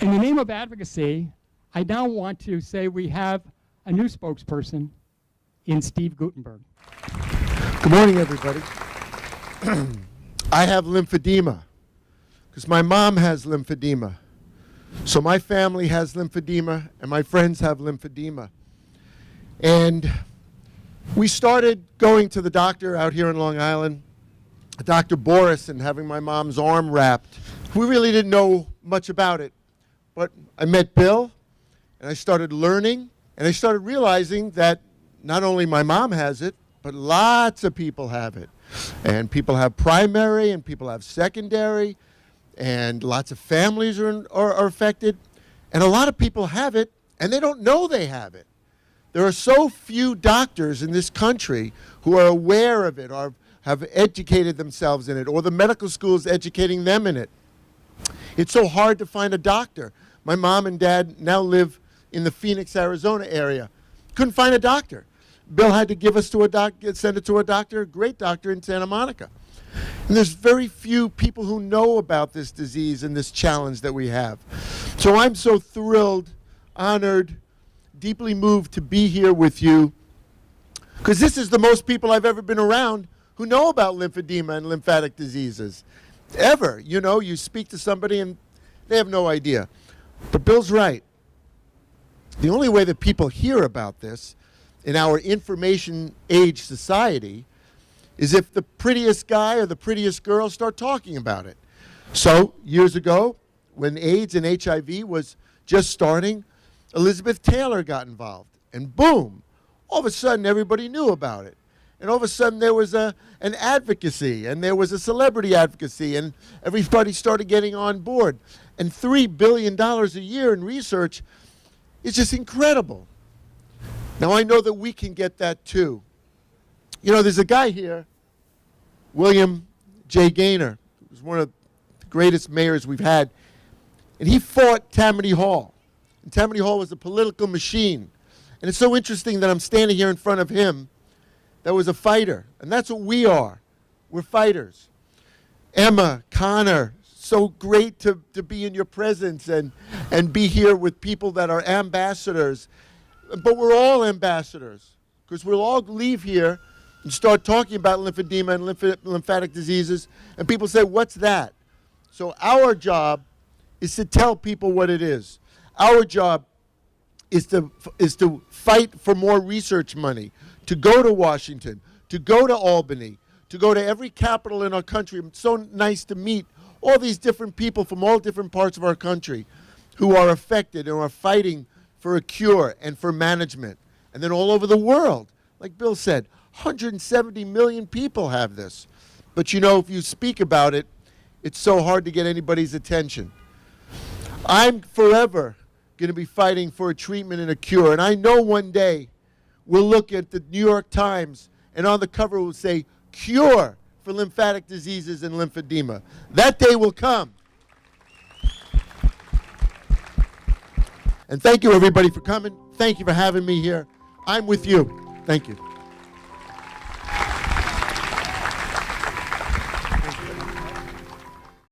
In the name of advocacy, I now want to say we have a new spokesperson in Steve Guttenberg. Good morning, everybody. I have lymphedema because my mom has lymphedema. So my family has lymphedema and my friends have lymphedema. And we started going to the doctor out here in Long Island, Dr. Boris, and having my mom's arm wrapped. We really didn't know much about it, but I met Bill and I started learning and I started realizing that not only my mom has it, but lots of people have it. And people have primary and people have secondary, and lots of families are affected. And a lot of people have it and they don't know they have it. There are so few doctors in this country who are aware of it or have educated themselves in it, or the medical schools educating them in it. It's so hard to find a doctor. My mom and dad now live in the Phoenix, Arizona area. Couldn't find a doctor. Bill had to give us to a doctor, send it to a doctor, a great doctor in Santa Monica. And there's very few people who know about this disease and this challenge that we have. So I'm so thrilled, honored, deeply moved to be here with you, because this is the most people I've ever been around who know about lymphedema and lymphatic diseases. Ever. You know, you speak to somebody and they have no idea. But Bill's right. The only way that people hear about this in our information age society is if the prettiest guy or the prettiest girl start talking about it. So years ago, when AIDS and HIV was just starting, Elizabeth Taylor got involved, and boom, all of a sudden everybody knew about it. And all of a sudden there was an advocacy, and there was a celebrity advocacy, and everybody started getting on board. And $3 billion a year in research is just incredible. Now I know that we can get that too. You know, there's a guy here, William J. Gaynor, who's one of the greatest mayors we've had, and he fought Tammany Hall. And Tammany Hall was a political machine. And it's so interesting that I'm standing here in front of him that was a fighter. And that's what we are. We're fighters. Emma, Connor, so great to be in your presence and be here with people that are ambassadors. But we're all ambassadors, because we'll all leave here and start talking about lymphedema and lymphatic diseases, and people say, what's that? So our job is to tell people what it is. Our job is to fight for more research money, to go to Washington, to go to Albany, to go to every capital in our country. It's so nice to meet all these different people from all different parts of our country who are affected and are fighting for a cure and for management. And then all over the world, like Bill said, 170 million people have this. But you know, if you speak about it, it's so hard to get anybody's attention. I'm forever going to be fighting for a treatment and a cure. And I know one day we'll look at the New York Times and on the cover will say, cure for lymphatic diseases and lymphedema. That day will come. And thank you, everybody, for coming. Thank you for having me here. I'm with you. Thank you.